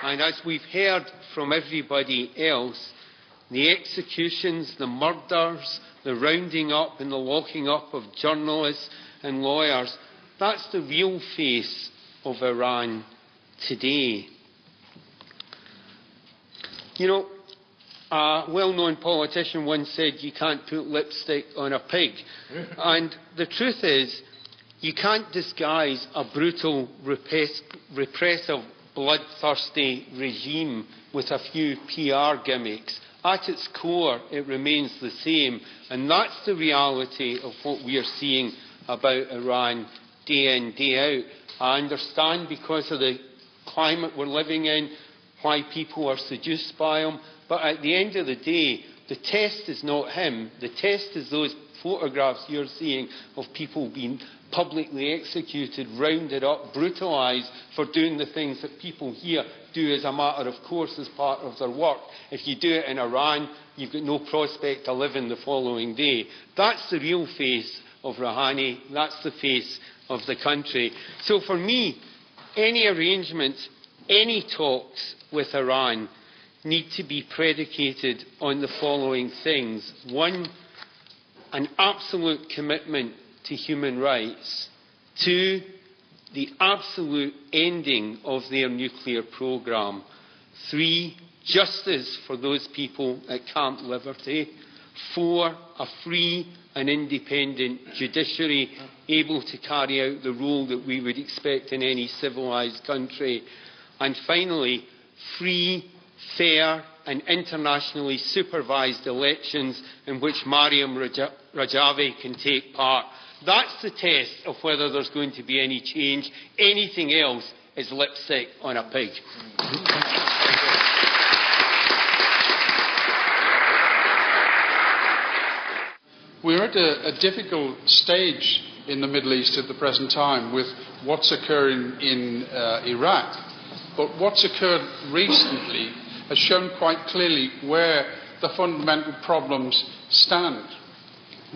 And as we've heard from everybody else, the executions, the murders, the rounding up and the locking up of journalists and lawyers, that's the real face of Iran today. You know, a well-known politician once said you can't put lipstick on a pig. And the truth is, you can't disguise a brutal, repressive, bloodthirsty regime with a few PR gimmicks. At its core, it remains the same. And that's the reality of what we are seeing about Iran day in, day out. I understand, because of the climate we're living in, why people are seduced by him. But at the end of the day, the test is not him. The test is those photographs you're seeing of people being publicly executed, rounded up, brutalised for doing the things that people here do as a matter of course as part of their work. If you do it in Iran, you've got no prospect of living the following day. That's the real face of Rouhani. That's the face of the country. So for me, any arrangements, any talks with Iran need to be predicated on the following things. One, an absolute commitment to human rights. Two, the absolute ending of their nuclear programme. Three, justice for those people at Camp Liberty. Four, a free and independent judiciary able to carry out the role that we would expect in any civilised country. And finally, free, fair and internationally supervised elections in which Mariam Rajavi can take part. That's the test of whether there's going to be any change. Anything else is lipstick on a pig. We're at a difficult stage in the Middle East at the present time with what's occurring in Iraq. But what's occurred recently has shown quite clearly where the fundamental problems stand.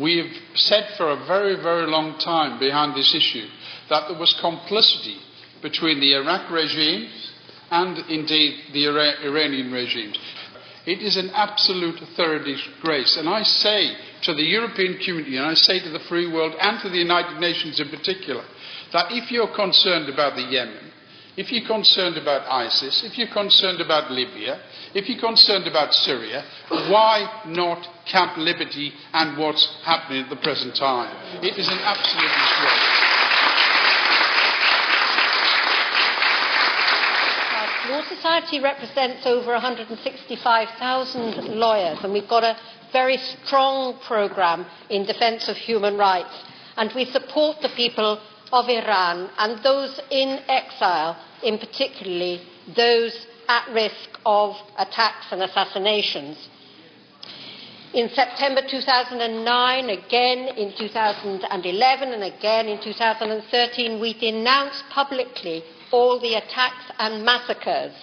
We have said for a very, very long time behind this issue that there was complicity between the Iraq regime and indeed the Iranian regimes. It is an absolute thorough disgrace. And I say to the European community, and I say to the free world and to the United Nations in particular, that if you're concerned about the Yemen, if you're concerned about ISIS, if you're concerned about Libya, if you're concerned about Syria, why not Camp Liberty and what's happening at the present time? It is an absolute disgrace. Law Society represents over 165,000 lawyers, and we've got a very strong programme in defence of human rights. And we support the people of Iran and those in exile, in particularly those at risk of attacks and assassinations. In September 2009, again in 2011 and again in 2013, we denounced publicly all the attacks and massacres.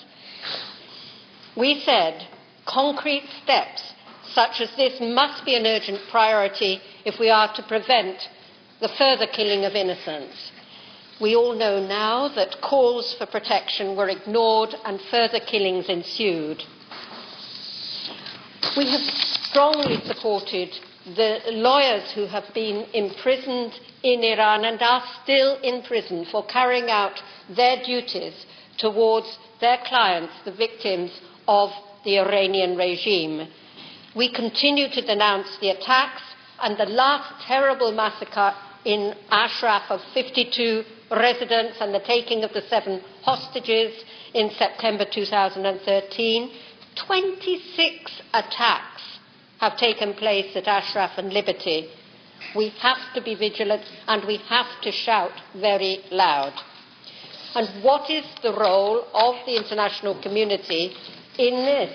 We said concrete steps such as this must be an urgent priority if we are to prevent the further killing of innocents. We all know now that calls for protection were ignored and further killings ensued. We have strongly supported the lawyers who have been imprisoned in Iran and are still in prison for carrying out their duties towards their clients, the victims of the Iranian regime. We continue to denounce the attacks and the last terrible massacre in Ashraf of 52 residents and the taking of the 7 hostages in September 2013. 26 attacks have taken place at Ashraf and Liberty. We have to be vigilant and we have to shout very loud. And what is the role of the international community in this?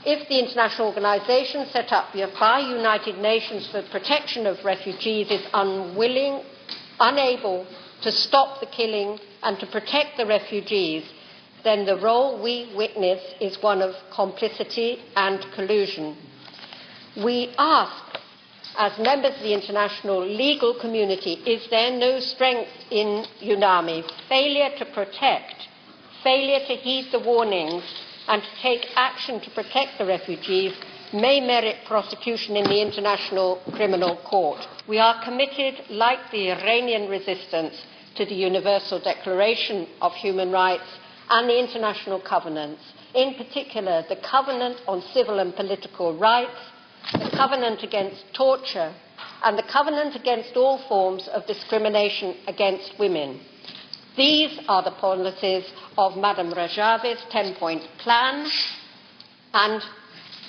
If the international organisation set up by United Nations for the protection of refugees is unwilling, unable to stop the killing and to protect the refugees, then the role we witness is one of complicity and collusion. We ask, as members of the international legal community, is there no strength in UNAMI? Failure to protect, failure to heed the warnings and to take action to protect the refugees may merit prosecution in the International Criminal Court. We are committed, like the Iranian resistance, to the Universal Declaration of Human Rights and the international covenants, in particular the Covenant on Civil and Political Rights, the Covenant against Torture, and the Covenant against all forms of discrimination against women. These are the policies of Madam Rajavi's 10-point plan, and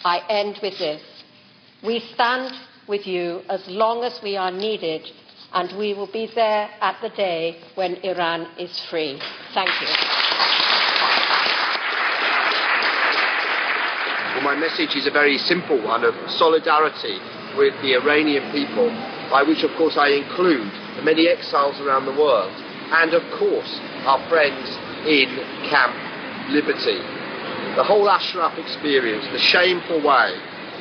I end with this. We stand with you as long as we are needed, and we will be there at the day when Iran is free. Thank you. Well, my message is a very simple one of solidarity with the Iranian people, by which, of course, I include the many exiles around the world, and, of course, our friends in Camp Liberty. The whole Ashraf experience, the shameful way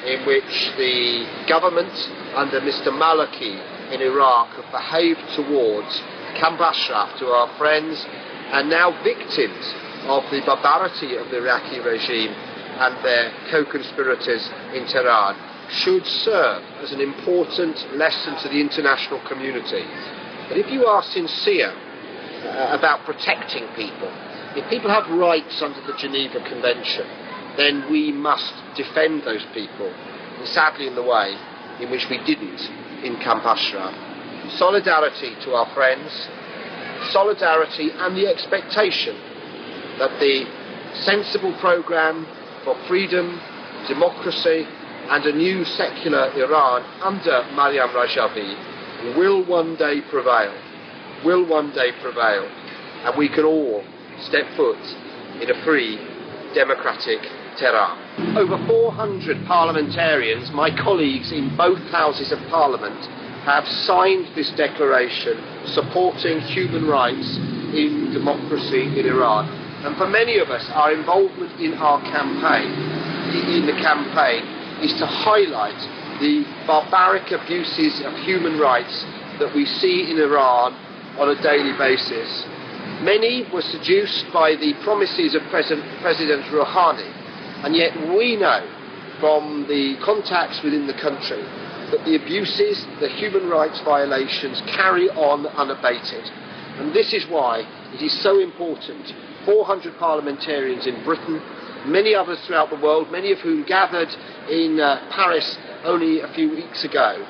in which the government under Mr. Maliki in Iraq have behaved towards Camp Ashraf, to our friends, and now victims of the barbarity of the Iraqi regime and their co-conspirators in Tehran, should serve as an important lesson to the international community. But if you are sincere about protecting people, if people have rights under the Geneva Convention, then we must defend those people, and sadly in the way in which we didn't in Camp Ashraf. Solidarity to our friends, solidarity and the expectation that the sensible programme for freedom, democracy and a new secular Iran under Maryam Rajavi will one day prevail, and we can all step foot in a free, democratic Tehran. Over 400 parliamentarians, my colleagues in both houses of parliament, have signed this declaration supporting human rights in democracy in Iran. And for many of us, our involvement in our campaign, is to highlight the barbaric abuses of human rights that we see in Iran on a daily basis. Many were seduced by the promises of President Rouhani, and yet we know from the contacts within the country that the abuses, the human rights violations carry on unabated. And this is why it is so important 400 parliamentarians in Britain, many others throughout the world, many of whom gathered in Paris only a few weeks ago,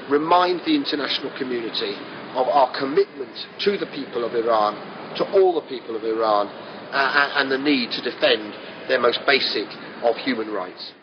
remind the international community of our commitment to the people of Iran, to all the people of Iran, and the need to defend their most basic of human rights.